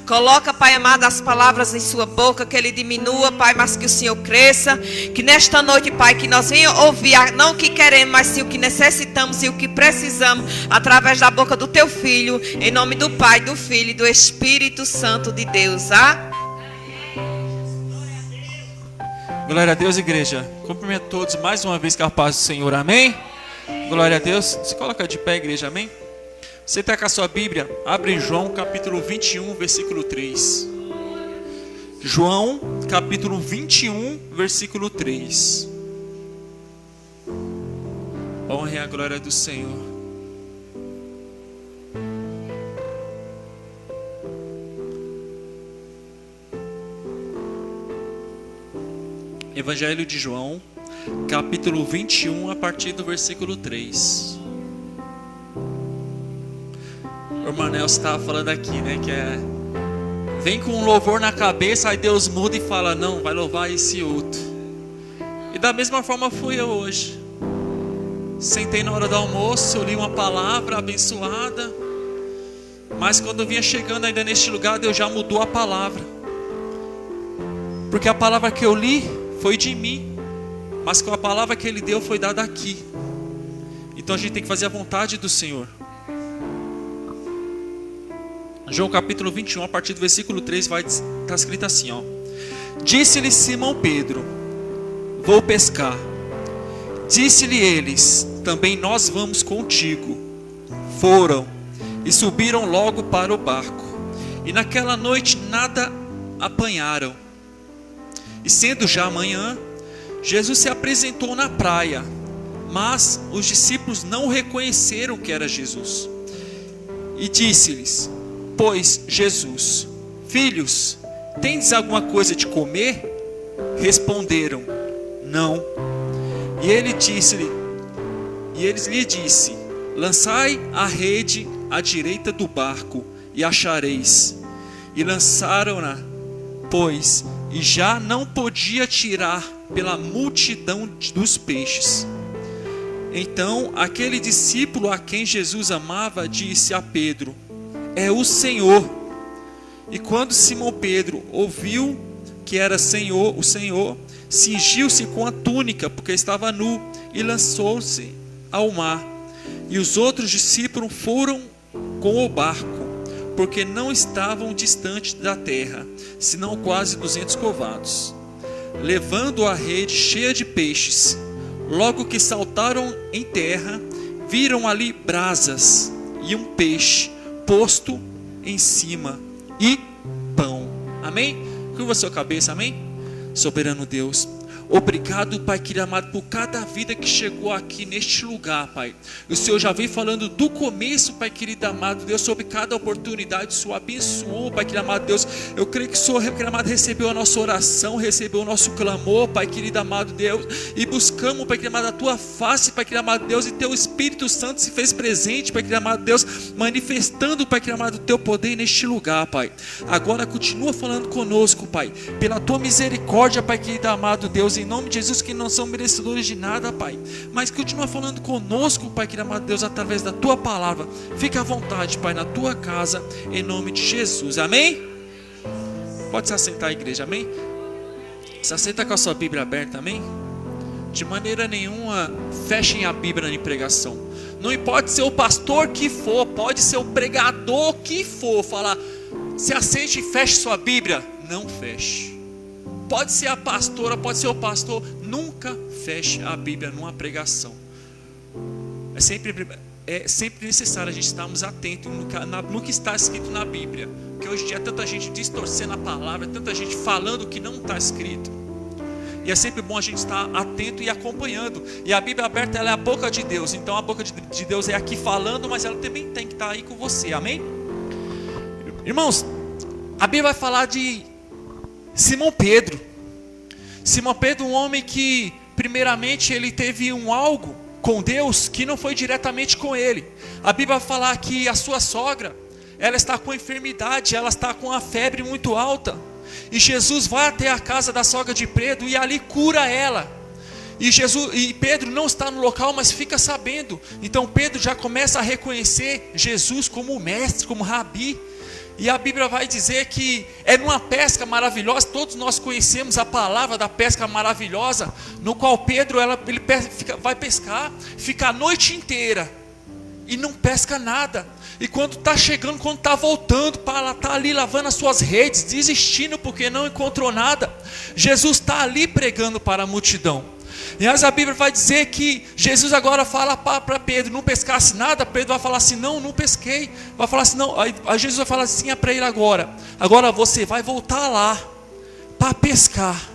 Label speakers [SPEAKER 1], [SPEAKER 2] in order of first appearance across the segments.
[SPEAKER 1] Coloca, Pai amado, as palavras em sua boca, que ele diminua, Pai, mas que o Senhor cresça. Que nesta noite, Pai, que nós venhamos ouvir, não o que queremos, mas sim o que necessitamos e o que precisamos, através da boca do Teu Filho, em nome do Pai, do Filho e do Espírito Santo de Deus.
[SPEAKER 2] Glória a Deus, igreja. Cumprimento todos mais uma vez com a paz do Senhor, amém? Glória a Deus. Se coloca de pé, igreja, amém? Você está com a sua Bíblia? Abre em João capítulo 21, versículo 3. João capítulo 21, versículo 3. Honre a glória do Senhor. Evangelho de João, capítulo 21, a partir do versículo 3. O irmão Nelson estava falando aqui, né? Que vem com um louvor na cabeça, aí Deus muda e fala: não, vai louvar esse outro. E da mesma forma fui eu hoje. Sentei na hora do almoço, eu li uma palavra abençoada, mas quando eu vinha chegando ainda neste lugar, Deus já mudou a palavra. Porque a palavra que eu li foi de mim, mas com a palavra que Ele deu foi dada aqui. Então a gente tem que fazer a vontade do Senhor. João capítulo 21, a partir do versículo 3, vai estar escrito assim, ó. Disse-lhe Simão Pedro: vou pescar. Disse-lhe eles: também nós vamos contigo. Foram e subiram logo para o barco, e naquela noite nada apanharam. E sendo já amanhã, Jesus se apresentou na praia, mas os discípulos não reconheceram que era Jesus. E disse-lhes, pois, Jesus: filhos, tendes alguma coisa de comer? Responderam: não. E ele lhe disse: lançai a rede à direita do barco e achareis. E lançaram-na, pois, e já não podia tirar pela multidão dos peixes. Então aquele discípulo a quem Jesus amava disse a Pedro: é o Senhor. E quando Simão Pedro ouviu que era o Senhor, cingiu-se com a túnica, porque estava nu, e lançou-se ao mar. E os outros discípulos foram com o barco, porque não estavam distante da terra, senão quase 200 covados, levando a rede cheia de peixes. Logo que saltaram em terra, viram ali brasas e um peixe posto em cima, e pão. Amém? Curva a sua cabeça, amém? Soberano Deus, obrigado, Pai querido amado, por cada vida que chegou aqui neste lugar, Pai. O Senhor já vem falando do começo, Pai querido amado Deus, sobre cada oportunidade. O Senhor abençoou, Pai querido amado Deus. Eu creio que o Senhor, Pai querido amado, recebeu a nossa oração, recebeu o nosso clamor, Pai querido amado Deus, e buscamos, Pai querido amado, a Tua face, Pai querido amado Deus, e Teu Espírito Santo se fez presente, Pai querido amado Deus, manifestando, Pai querido amado, o Teu poder neste lugar, Pai. Agora continua falando conosco, Pai, pela Tua misericórdia, Pai querido amado Deus, em nome de Jesus, que não são merecedores de nada, Pai, mas continua falando conosco, Pai querido amado Deus, através da Tua palavra. Fica à vontade, Pai, na Tua casa, em nome de Jesus, amém? Pode se assentar, igreja, amém? Se assenta com a sua Bíblia aberta, amém? De maneira nenhuma fechem a Bíblia em pregação. Não importa ser o pastor que for, pode ser o pregador que for, falar: se assente e feche sua Bíblia. Não feche. Pode ser a pastora, pode ser o pastor, nunca feche a Bíblia numa pregação. É sempre necessário a gente estarmos atentos no que está escrito na Bíblia, porque hoje em dia é tanta gente distorcendo a palavra, tanta gente falando o que não está escrito, e é sempre bom a gente estar atento e acompanhando. E a Bíblia aberta, ela é a boca de Deus, então a boca de Deus é aqui falando, mas ela também tem que estar aí com você, amém? Irmãos, a Bíblia vai falar de Simão Pedro. Simão Pedro, um homem que primeiramente ele teve algo com Deus que não foi diretamente com ele. A Bíblia vai falar que a sua sogra, ela está com enfermidade, ela está com a febre muito alta, e Jesus vai até a casa da sogra de Pedro e ali cura ela. E Pedro não está no local, mas fica sabendo. Então Pedro já começa a reconhecer Jesus como mestre, como rabi. E a Bíblia vai dizer que é numa pesca maravilhosa. Todos nós conhecemos a palavra da pesca maravilhosa, no qual Pedro vai pescar, fica a noite inteira e não pesca nada. E quando está chegando, quando está voltando, está ali lavando as suas redes, desistindo porque não encontrou nada, Jesus está ali pregando para a multidão. E a Bíblia vai dizer que Jesus agora fala para Pedro, não pescasse nada. Pedro vai falar assim, não pesquei. Vai falar assim, não. Aí Jesus vai falar assim para ele agora você vai voltar lá para pescar.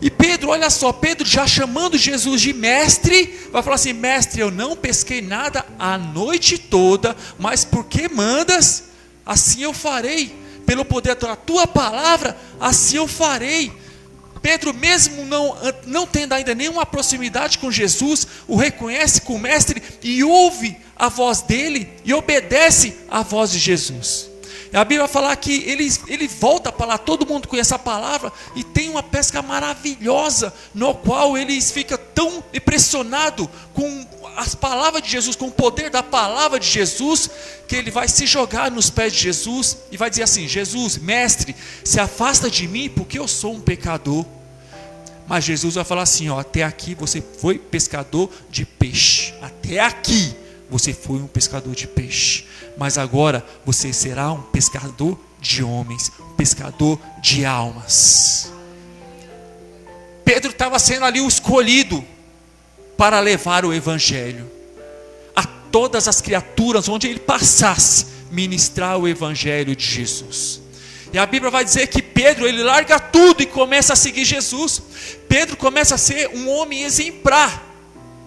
[SPEAKER 2] E Pedro, olha só, Pedro já chamando Jesus de mestre, vai falar assim, mestre, eu não pesquei nada a noite toda, mas porque mandas, assim eu farei. Pelo poder da tua palavra, assim eu farei. Pedro, mesmo não tendo ainda nenhuma proximidade com Jesus, o reconhece como mestre e ouve a voz dele e obedece à voz de Jesus. E a Bíblia vai falar que ele volta para lá, todo mundo conhece a palavra, e tem uma pesca maravilhosa, no qual eles ficam tão impressionados com as palavras de Jesus, com o poder da palavra de Jesus, que ele vai se jogar nos pés de Jesus e vai dizer assim, Jesus, mestre, se afasta de mim porque eu sou um pecador. Mas Jesus vai falar assim, até aqui você foi pescador de peixe, até aqui você foi um pescador de peixe, mas agora você será um pescador de homens, um pescador de almas. Pedro estava sendo ali o escolhido para levar o evangelho a todas as criaturas, onde ele passasse, ministrar o evangelho de Jesus. E a Bíblia vai dizer que Pedro, ele larga tudo e começa a seguir Jesus. Pedro começa a ser um homem exemplar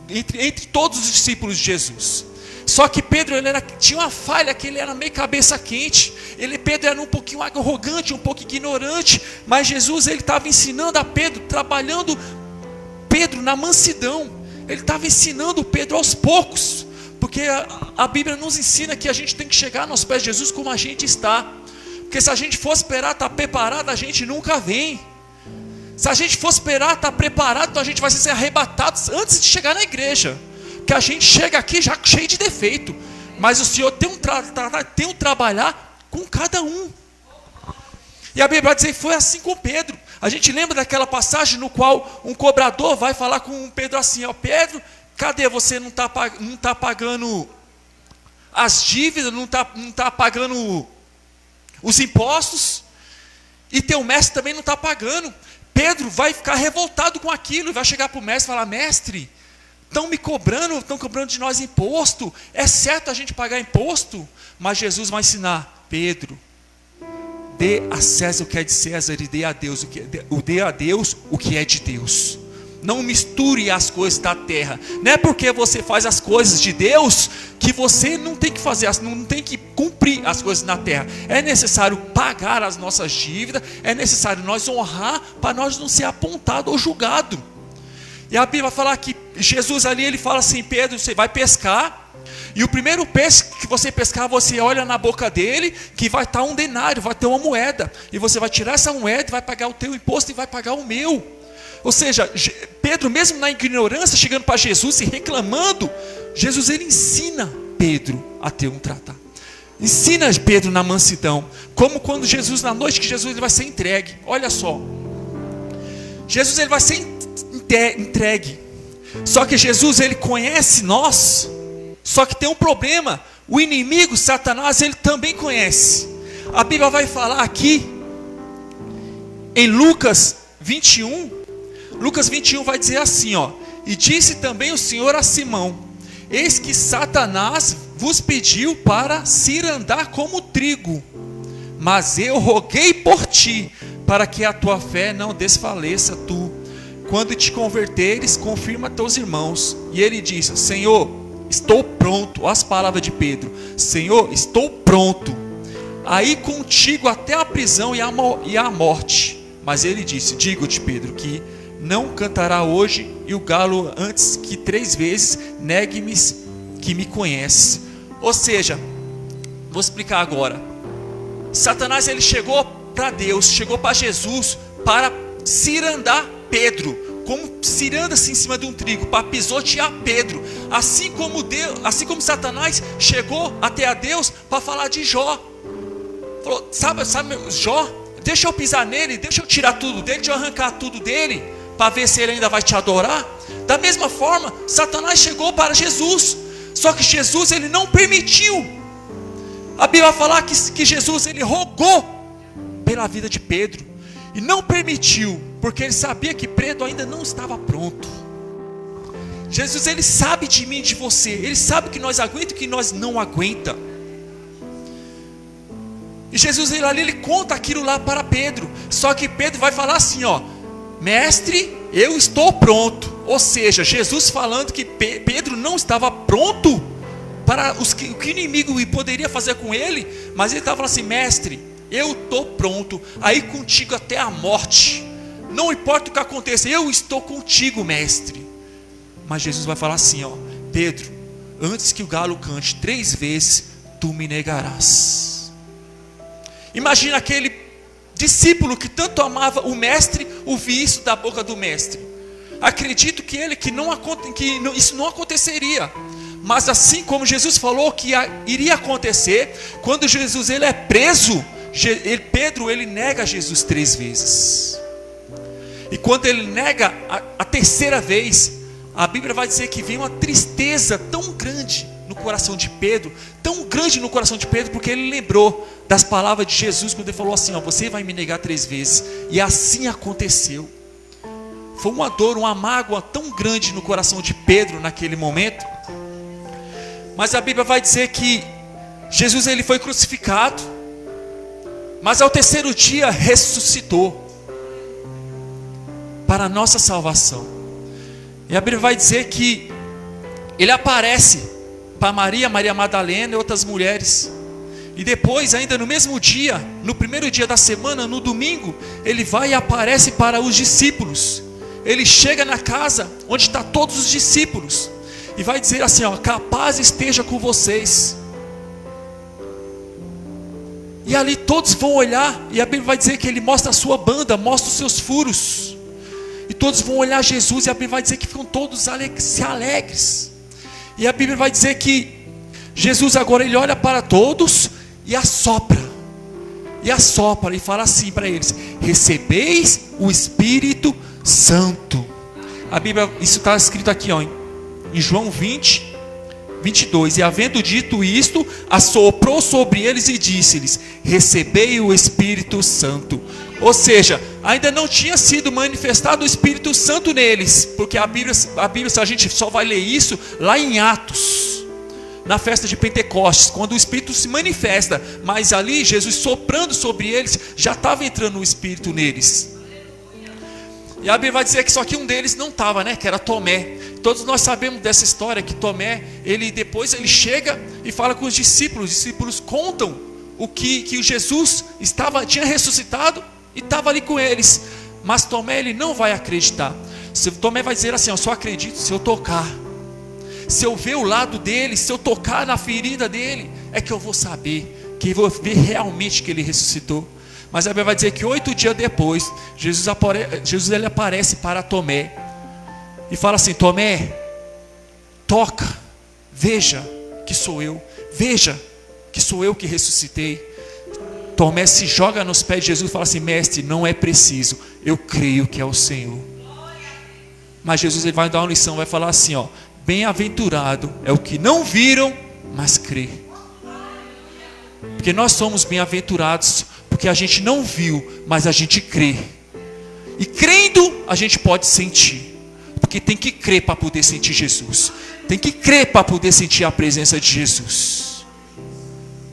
[SPEAKER 2] entre todos os discípulos de Jesus. Só que Pedro tinha uma falha, que ele era meio cabeça quente. Pedro era um pouquinho arrogante, um pouco ignorante. Mas Jesus, ele estava ensinando a Pedro, trabalhando Pedro na mansidão. Ele estava ensinando Pedro aos poucos. Porque a Bíblia nos ensina que a gente tem que chegar nos pés de Jesus como a gente está. Porque se a gente for esperar estar preparado, a gente nunca vem. Se a gente for esperar estar preparado, então a gente vai ser arrebatado antes de chegar na igreja. Que a gente chega aqui já cheio de defeito, mas o Senhor tem um trabalhar com cada um. E a Bíblia vai dizer que foi assim com Pedro. A gente lembra daquela passagem no qual um cobrador vai falar com Pedro assim, Pedro, cadê você? Não está pagando as dívidas, não está pagando os impostos, e teu mestre também não está pagando. Pedro vai ficar revoltado com aquilo, e vai chegar para o mestre e falar, mestre, estão cobrando de nós imposto, é certo a gente pagar imposto? Mas Jesus vai ensinar, Pedro, dê a César o que é de César e dê a Deus o que é de Deus. Não misture as coisas da terra. Não é porque você faz as coisas de Deus que você não tem que fazer, não tem que cumprir as coisas na terra. É necessário pagar as nossas dívidas, é necessário nós honrar para nós não ser apontado ou julgado. E a Bíblia vai falar que Jesus ali, ele fala assim, Pedro, você vai pescar, e o primeiro peixe que você pescar, você olha na boca dele, que vai estar um denário, vai ter uma moeda, e você vai tirar essa moeda, e vai pagar o teu imposto, e vai pagar o meu. Ou seja, Pedro, mesmo na ignorância, chegando para Jesus e reclamando, Jesus, ele ensina Pedro a ter um tratado. Ensina Pedro na mansidão, como quando Jesus, na noite que Jesus ele vai ser entregue, olha só, Jesus ele vai ser entregue, só que Jesus ele conhece nós, só que tem um problema, o inimigo, Satanás, ele também conhece. A Bíblia vai falar aqui, em Lucas 21 vai dizer assim, e disse também o Senhor a Simão, eis que Satanás vos pediu para cirandar como trigo, mas eu roguei por ti, para que a tua fé não desfaleça tu. Quando te converteres, confirma teus irmãos. E ele disse, Senhor, estou pronto. As palavras de Pedro, Senhor, estou pronto a ir contigo até a prisão e a morte. Mas ele disse, digo-te, Pedro, que não cantará hoje, e o galo antes que 3 vezes negue-me que me conhece. Ou seja, vou explicar agora. Satanás ele chegou para Deus, chegou para Jesus para cirandar Pedro, como ciranda-se em cima de um trigo, para pisotear Pedro, assim como Satanás chegou até a Deus para falar de Jó. falou, sabe Jó, deixa eu pisar nele, deixa eu tirar tudo dele, deixa eu arrancar tudo dele, para ver se ele ainda vai te adorar. Da mesma forma, Satanás chegou para Jesus, só que Jesus ele não permitiu. A Bíblia vai falar que Jesus ele rogou pela vida de Pedro, e não permitiu, porque ele sabia que Pedro ainda não estava pronto. Jesus ele sabe de mim e de você, ele sabe que nós aguentamos e que nós não aguenta. E Jesus ele conta aquilo lá para Pedro, só que Pedro vai falar assim, ó, mestre, eu estou pronto. Ou seja, Jesus falando que Pedro não estava pronto para o que o inimigo poderia fazer com ele, mas ele estava falando assim, mestre, eu estou pronto a ir contigo até a morte, não importa o que aconteça, eu estou contigo, mestre. Mas Jesus vai falar assim, ó, Pedro, antes que o galo cante 3 vezes, tu me negarás. Imagina aquele discípulo que tanto amava o mestre, ouvir isso da boca do mestre. Acredito que isso não aconteceria. Mas assim como Jesus falou que iria acontecer, quando Jesus ele é preso, Pedro ele nega Jesus 3 vezes. E quando ele nega a 3ª vez, a Bíblia vai dizer que vem uma tristeza tão grande no coração de Pedro, porque ele lembrou das palavras de Jesus, quando ele falou assim, ó, você vai me negar 3 vezes, e assim aconteceu. Foi uma dor, uma mágoa tão grande no coração de Pedro naquele momento. Mas a Bíblia vai dizer que Jesus ele foi crucificado, mas ao 3º dia ressuscitou para a nossa salvação. E a Bíblia vai dizer que ele aparece para Maria Madalena e outras mulheres. E depois, ainda no mesmo dia, no primeiro dia da semana, no domingo, ele vai e aparece para os discípulos. Ele chega na casa onde estão todos os discípulos e vai dizer assim, ó, que a paz esteja com vocês. E ali todos vão olhar, e a Bíblia vai dizer que ele mostra a sua banda, mostra os seus furos, e todos vão olhar Jesus, e a Bíblia vai dizer que ficam todos alegres. E a Bíblia vai dizer que Jesus agora ele olha para todos e assopra e fala assim para eles, recebeis o Espírito Santo. A Bíblia, isso está escrito aqui, ó, em João 20, 22. E havendo dito isto, assoprou sobre eles e disse-lhes, recebei o Espírito Santo. Ou seja, ainda não tinha sido manifestado o Espírito Santo neles, porque a Bíblia, a gente só vai ler isso lá em Atos, na festa de Pentecostes, quando o Espírito se manifesta. Mas ali, Jesus soprando sobre eles, já estava entrando o Espírito neles. E a Bíblia vai dizer que só que um deles não estava, né? Que era Tomé. Todos nós sabemos dessa história, que Tomé, depois ele chega e fala com os discípulos. Os discípulos contam o que Jesus tinha ressuscitado e estava ali com eles. Mas Tomé ele não vai acreditar. Tomé vai dizer assim, eu só acredito se eu tocar. Se eu ver o lado dele, se eu tocar na ferida dele, é que eu vou saber, que eu vou ver realmente que ele ressuscitou. Mas a Bíblia vai dizer que 8 dias depois, Jesus ele aparece para Tomé e fala assim, Tomé, toca, veja que sou eu que ressuscitei. Tomé se joga nos pés de Jesus e fala assim, mestre, não é preciso, eu creio que é o Senhor. Mas Jesus ele vai dar uma lição, vai falar assim, ó, bem-aventurado é o que não viram, mas crê. Porque nós somos bem-aventurados, porque a gente não viu, mas a gente crê. E crendo, a gente pode sentir. Porque tem que crer para poder sentir Jesus. Tem que crer para poder sentir a presença de Jesus.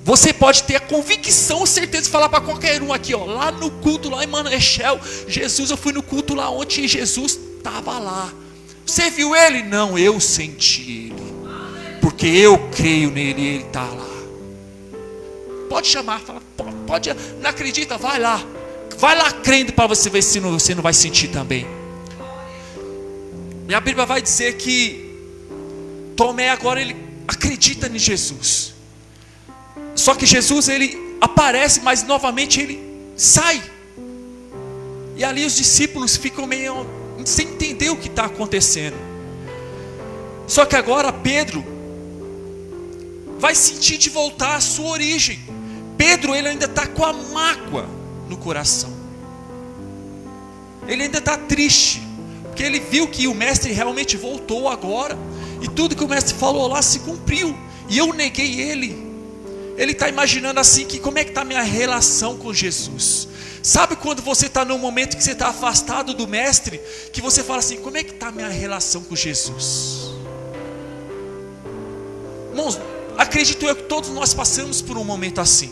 [SPEAKER 2] Você pode ter a convicção, certeza de falar para qualquer um aqui, ó, lá no culto, lá em Manechel, Jesus, eu fui no culto lá ontem e Jesus estava lá. Você viu ele? Não, eu senti ele. Porque eu creio nele e ele está lá. Pode chamar, fala, pode, não acredita, vai lá crendo para você ver se você não vai sentir também. E a Bíblia vai dizer que Tomé agora ele acredita em Jesus. Só que Jesus ele aparece, mas novamente ele sai. E ali os discípulos ficam meio sem entender o que está acontecendo. Só que agora Pedro vai sentir de voltar à sua origem. Pedro, ele ainda está com a mágoa no coração. Ele ainda está triste, porque ele viu que o mestre realmente voltou agora, e tudo que o mestre falou lá se cumpriu, e eu neguei ele. Ele está imaginando assim, que como é que está a minha relação com Jesus? Sabe quando você está num momento que você está afastado do mestre, que você fala assim, como é que está a minha relação com Jesus? Irmãos, acredito eu que todos nós passamos por um momento assim,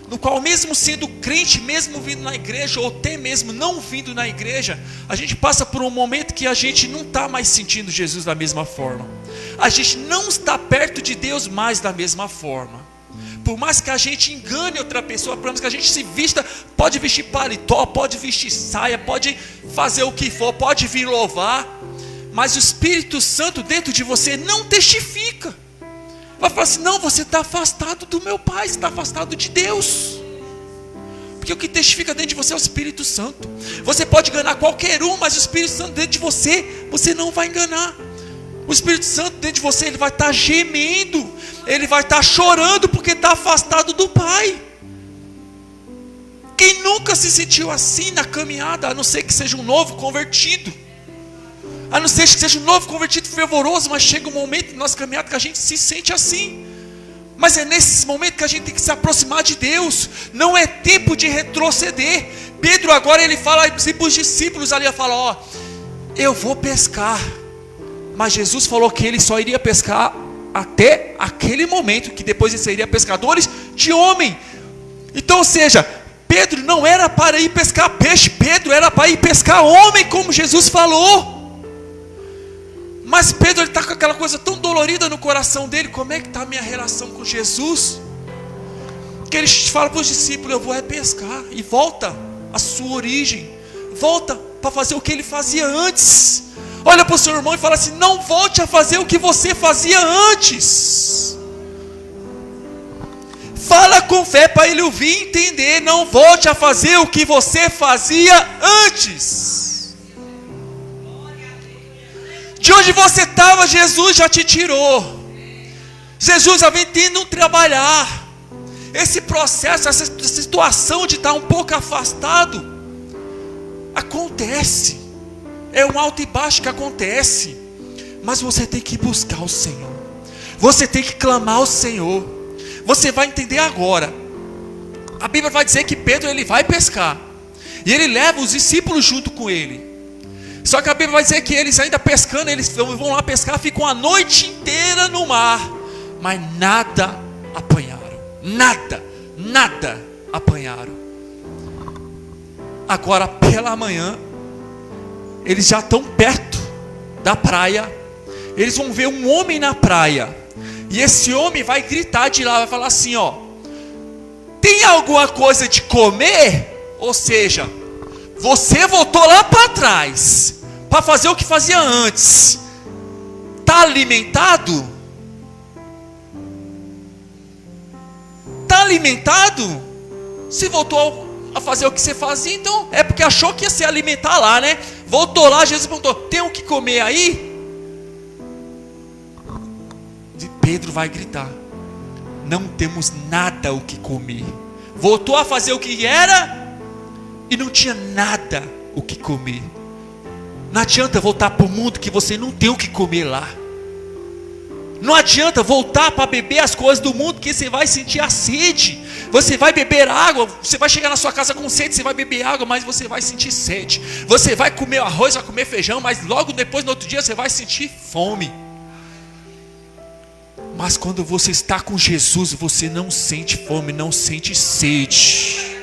[SPEAKER 2] no qual mesmo sendo crente, mesmo vindo na igreja, ou até mesmo não vindo na igreja, a gente passa por um momento que a gente não está mais sentindo Jesus da mesma forma. A gente não está perto de Deus mais da mesma forma. Por mais que a gente engane outra pessoa, por mais que a gente se vista, pode vestir paletó, pode vestir saia, pode fazer o que for, pode vir louvar, mas o Espírito Santo dentro de você não testifica. Vai falar assim, não, você está afastado do meu Pai, você está afastado de Deus. Porque o que testifica dentro de você é o Espírito Santo. Você pode enganar qualquer um, mas o Espírito Santo dentro de você, você não vai enganar. O Espírito Santo dentro de você, ele vai estar gemendo, ele vai estar chorando porque está afastado do Pai. Quem nunca se sentiu assim na caminhada, a não ser que seja um novo convertido, a não ser que seja um novo convertido fervoroso, mas chega um momento na nossa caminhada que a gente se sente assim. Mas é nesse momento que a gente tem que se aproximar de Deus. Não é tempo de retroceder. Pedro agora ele fala para os discípulos ali, fala, ó, eu vou pescar. Mas Jesus falou que ele só iria pescar até aquele momento, que depois ele seria pescadores de homem. Então, ou seja, Pedro não era para ir pescar peixe, Pedro era para ir pescar homem, como Jesus falou. Mas Pedro está com aquela coisa tão dolorida no coração dele. Como é que está a minha relação com Jesus? Que ele fala para os discípulos, eu vou pescar. E volta à sua origem, volta para fazer o que ele fazia antes. Olha para o seu irmão e fala assim, não volte a fazer o que você fazia antes. Fala com fé para ele ouvir e entender. Não volte a fazer o que você fazia antes. De onde você estava, Jesus já te tirou. Jesus já vem tendo trabalhar. Esse processo, essa situação de estar um pouco afastado, acontece. É um alto e baixo que acontece. Mas você tem que buscar o Senhor. Você tem que clamar ao Senhor. Você vai entender agora. A Bíblia vai dizer que Pedro ele vai pescar. E ele leva os discípulos junto com ele. Só que a Bíblia vai dizer que eles ainda pescando, eles vão lá pescar, ficam a noite inteira no mar, mas nada apanharam. Nada apanharam. Agora pela manhã, eles já estão perto da praia. Eles vão ver um homem na praia. E esse homem vai gritar de lá, vai falar assim, ó, tem alguma coisa de comer? Ou seja, você voltou lá para trás para fazer o que fazia antes. Está alimentado? Está alimentado? Se voltou a fazer o que você fazia, então é porque achou que ia se alimentar lá, né? Voltou lá, Jesus perguntou, tem o que comer aí? E Pedro vai gritar, não temos nada o que comer. Voltou a fazer o que era e não tinha nada o que comer. Não adianta voltar para o mundo que você não tem o que comer lá. Não adianta voltar para beber as coisas do mundo, que você vai sentir a sede. Você vai beber água, você vai chegar na sua casa com sede, você vai beber água, mas você vai sentir sede. Você vai comer arroz, vai comer feijão, mas logo depois, no outro dia, você vai sentir fome. Mas quando você está com Jesus, você não sente fome, não sente sede.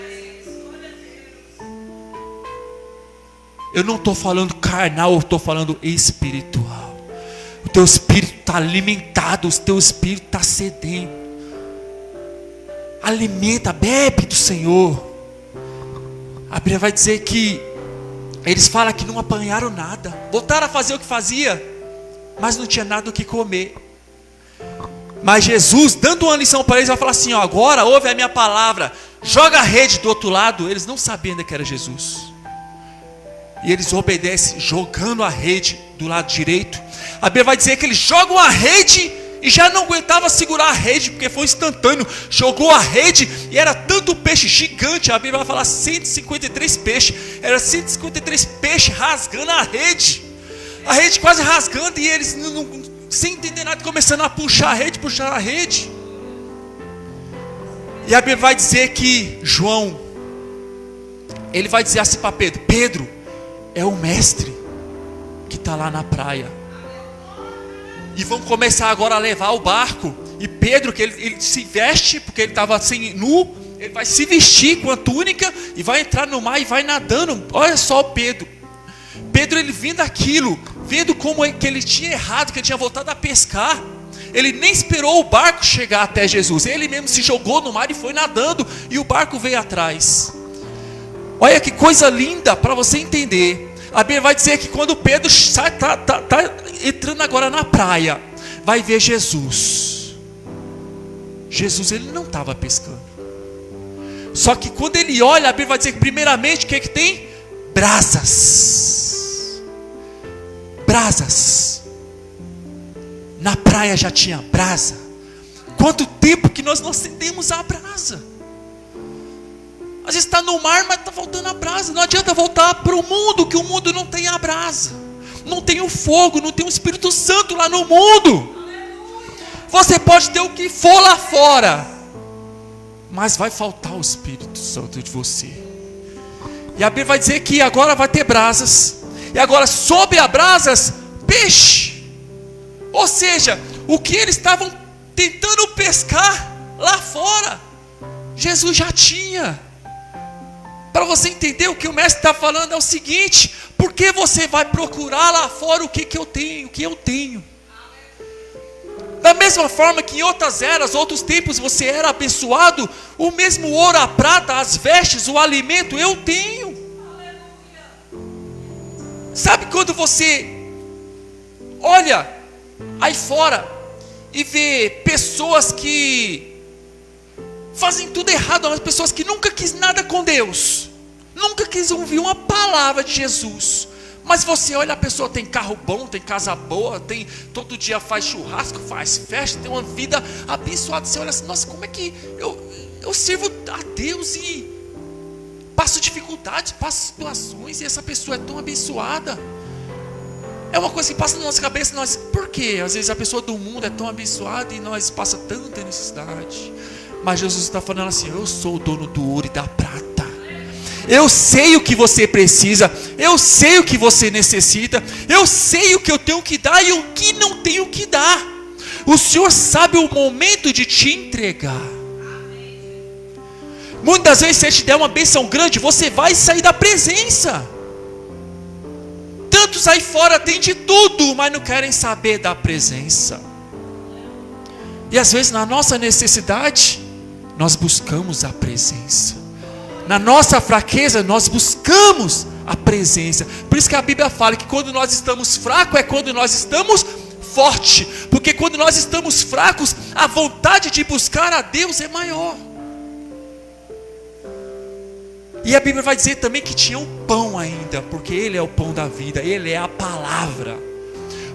[SPEAKER 2] Eu não estou falando carnal, eu estou falando espiritual. O teu espírito está alimentado, o teu espírito está sedento. Alimenta, bebe do Senhor. A Bíblia vai dizer que eles falam que não apanharam nada. Voltaram a fazer o que fazia, mas não tinha nada o que comer. Mas Jesus, dando uma lição para eles, vai falar assim, ó, agora ouve a minha palavra, joga a rede do outro lado. Eles não sabiam ainda que era Jesus. E eles obedecem, jogando a rede do lado direito. A Bíblia vai dizer que eles jogam a rede e já não aguentava segurar a rede, porque foi instantâneo. Jogou a rede e era tanto peixe gigante. A Bíblia vai falar 153 peixes. Era 153 peixes rasgando a rede quase rasgando, e eles sem entender nada, começando a puxar a rede. E a Bíblia vai dizer que João, ele vai dizer assim para Pedro: Pedro, é o mestre que está lá na praia. E vão começar agora a levar o barco. E Pedro, que ele se veste, porque ele estava assim nu, ele vai se vestir com a túnica e vai entrar no mar e vai nadando. Olha só o Pedro, ele vendo aquilo, vendo como que ele tinha errado, que ele tinha voltado a pescar. Ele nem esperou o barco chegar até Jesus, ele mesmo se jogou no mar e foi nadando, e o barco veio atrás. Olha que coisa linda para você entender. A Bíblia vai dizer que quando Pedro está entrando agora na praia, vai ver Jesus. Jesus, ele não estava pescando. Só que quando ele olha, a Bíblia vai dizer que primeiramente o que tem? Brasas. Na praia já tinha brasa. Quanto tempo que nós não acendemos a brasa? Às vezes está no mar, mas está faltando a brasa. Não adianta voltar para o mundo, que o mundo não tem a brasa, não tem o fogo, não tem o Espírito Santo lá no mundo. Você pode ter o que for lá fora, mas vai faltar o Espírito Santo de você. E a Bíblia vai dizer que agora vai ter brasas, e agora sobre as brasas, peixe. Ou seja, o que eles estavam tentando pescar lá fora, Jesus já tinha. Para você entender o que o mestre está falando é o seguinte: por que você vai procurar lá fora o que eu tenho? Da mesma forma que em outras eras, outros tempos você era abençoado, o mesmo ouro, a prata, as vestes, o alimento, eu tenho. Sabe quando você olha aí fora e vê pessoas que fazem tudo errado, as pessoas que nunca quis nada com Deus, nunca quis ouvir uma palavra de Jesus, mas você olha, a pessoa tem carro bom, tem casa boa, tem, todo dia faz churrasco, faz festa, tem uma vida abençoada. Você olha assim: nossa, como é que eu sirvo a Deus e passo dificuldades, passo situações, e essa pessoa é tão abençoada? É uma coisa que passa na nossa cabeça. Nós, por quê? Às vezes a pessoa do mundo é tão abençoada e nós passa tanta necessidade. Mas Jesus está falando assim: eu sou o dono do ouro e da prata. Eu sei o que você precisa, eu sei o que você necessita, eu sei o que eu tenho que dar e o que não tenho que dar. O Senhor sabe o momento de te entregar. Muitas vezes, se Ele te der uma bênção grande, você vai sair da presença. Tantos aí fora têm de tudo, mas não querem saber da presença. E às vezes na nossa necessidade, nós buscamos a presença. Na nossa fraqueza, nós buscamos a presença. Por isso que a Bíblia fala que quando nós estamos fracos é quando nós estamos fortes. Porque quando nós estamos fracos, a vontade de buscar a Deus é maior. E a Bíblia vai dizer também que tinha um pão ainda, porque Ele é o pão da vida, Ele é a palavra.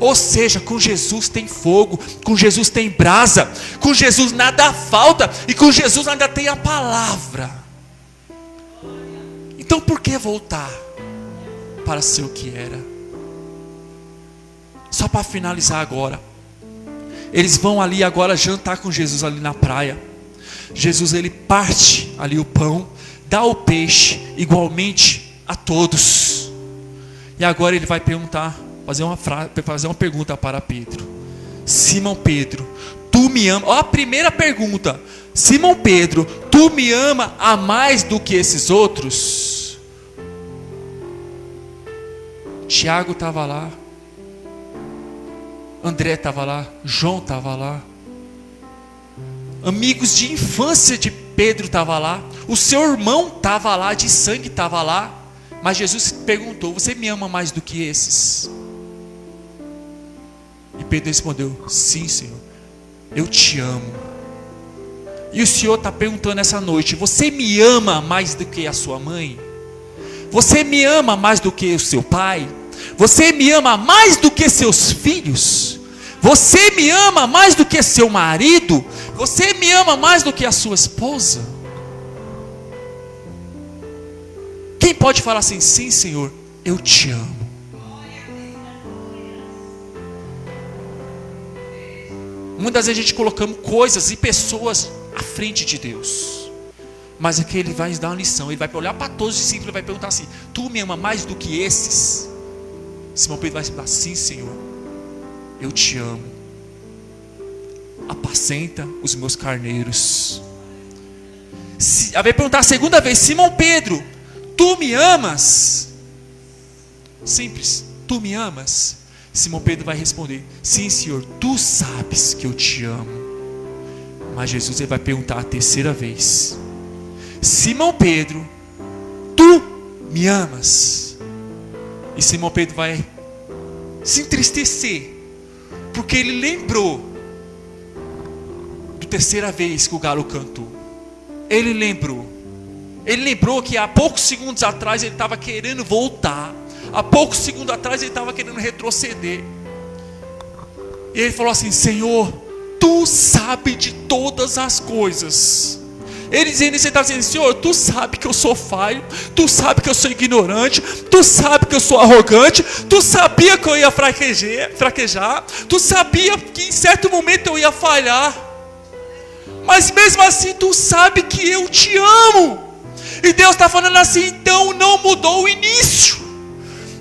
[SPEAKER 2] Ou seja, com Jesus tem fogo, com Jesus tem brasa, com Jesus nada falta, e com Jesus ainda tem a palavra. Então por que voltar para ser o que era? Só para finalizar agora, eles vão ali agora jantar com Jesus ali na praia. Jesus, ele parte ali o pão, dá o peixe igualmente a todos. E agora ele vai perguntar, fazer uma pergunta para Pedro: Simão Pedro, tu me ama? Olha a primeira pergunta: Simão Pedro, tu me ama a mais do que esses outros? Tiago estava lá, André estava lá, João estava lá, amigos de infância de Pedro estavam lá, o seu irmão estava lá, de sangue estava lá. Mas Jesus perguntou: você me ama mais do que esses? E Pedro respondeu: sim, Senhor, eu te amo. E o Senhor está perguntando essa noite: você me ama mais do que a sua mãe? Você me ama mais do que o seu pai? Você me ama mais do que seus filhos? Você me ama mais do que seu marido? Você me ama mais do que a sua esposa? Quem pode falar assim, sim, Senhor, eu te amo? Muitas vezes a gente colocamos coisas e pessoas à frente de Deus. Mas aqui ele vai nos dar uma lição. Ele vai olhar para todos os discípulos e vai perguntar assim, tu me ama mais do que esses? Simão Pedro vai falar, sim, Senhor, eu te amo. Apacenta os meus carneiros. Vai perguntar a segunda vez, Simão Pedro, tu me amas? Simples, tu me amas? Simão Pedro vai responder, sim, Senhor, tu sabes que eu te amo. Mas Jesus ele vai perguntar a terceira vez, Simão Pedro, tu me amas? E Simão Pedro vai se entristecer, porque ele lembrou da terceira vez que o galo cantou. Ele lembrou que há poucos segundos atrás ele estava querendo voltar, há poucos segundos atrás ele estava querendo retroceder. E ele falou assim, Senhor, tu sabes de todas as coisas. Ele estava dizendo, Senhor, tu sabe que eu sou falho, tu sabe que eu sou ignorante, tu sabe que eu sou arrogante, tu sabia que eu ia fraquejar, tu sabia que em certo momento eu ia falhar, mas mesmo assim tu sabe que eu te amo. E Deus está falando assim, então não mudou o início.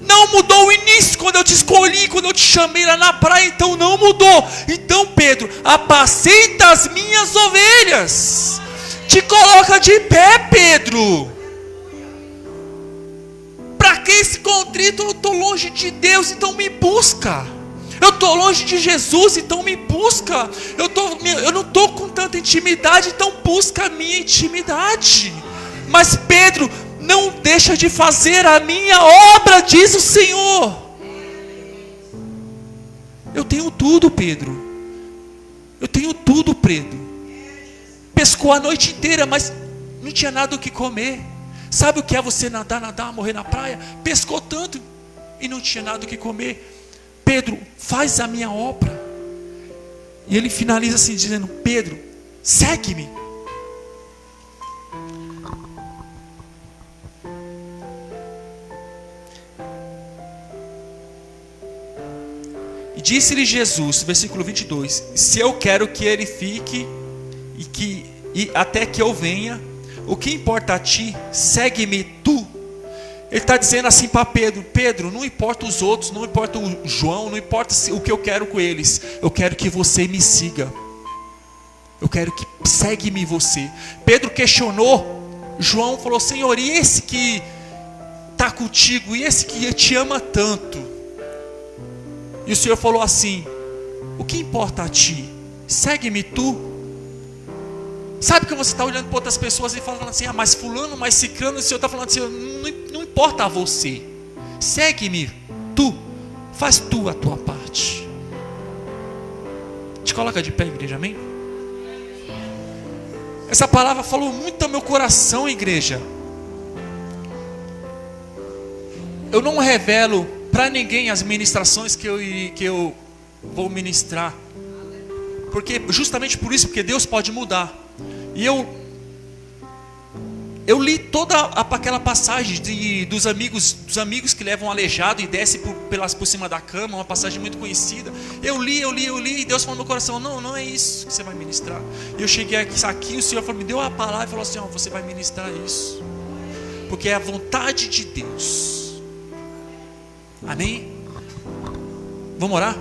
[SPEAKER 2] Não mudou o início quando eu te escolhi, quando eu te chamei lá na praia, então não mudou. Então Pedro, apacenta as minhas ovelhas. Te coloca de pé, Pedro. Para que esse contrito? Eu estou longe de Deus, então me busca. Eu estou longe de Jesus, então me busca. Eu não estou com tanta intimidade, então busca a minha intimidade. Mas Pedro, não deixa de fazer a minha obra, diz o Senhor. Eu tenho tudo, Pedro. Eu tenho tudo, Pedro. Pescou a noite inteira, mas não tinha nada o que comer. Sabe o que é você nadar, morrer na praia? Pescou tanto e não tinha nada o que comer. Pedro, faz a minha obra. E ele finaliza assim dizendo, Pedro, segue-me. E disse-lhe Jesus, versículo 22, se eu quero que ele fique e até que eu venha, o que importa a ti? Segue-me tu. Ele está dizendo assim para Pedro, Pedro, não importa os outros, não importa o João, não importa o que eu quero com eles, eu quero que você me siga. Eu quero que segue-me você. Pedro questionou, João falou, Senhor, e esse que está contigo, e esse que te ama tanto? E o Senhor falou assim, o que importa a ti? Segue-me tu. Sabe que você está olhando para outras pessoas e falando assim, mas fulano, mas ciclano, o Senhor está falando assim, não importa a você, segue-me, tu, faz tu a tua parte. Te coloca de pé, igreja, amém? Essa palavra falou muito ao meu coração, igreja. Eu não revelo para ninguém as ministrações que eu vou ministrar, porque justamente por isso, porque Deus pode mudar. E eu li toda aquela passagem dos amigos que levam um aleijado e desce por cima da cama, uma passagem muito conhecida. Eu li, e Deus falou no meu coração, não é isso que você vai ministrar. E eu cheguei aqui, o Senhor me deu a palavra e falou assim, você vai ministrar isso, porque é a vontade de Deus. Amém? Vamos orar?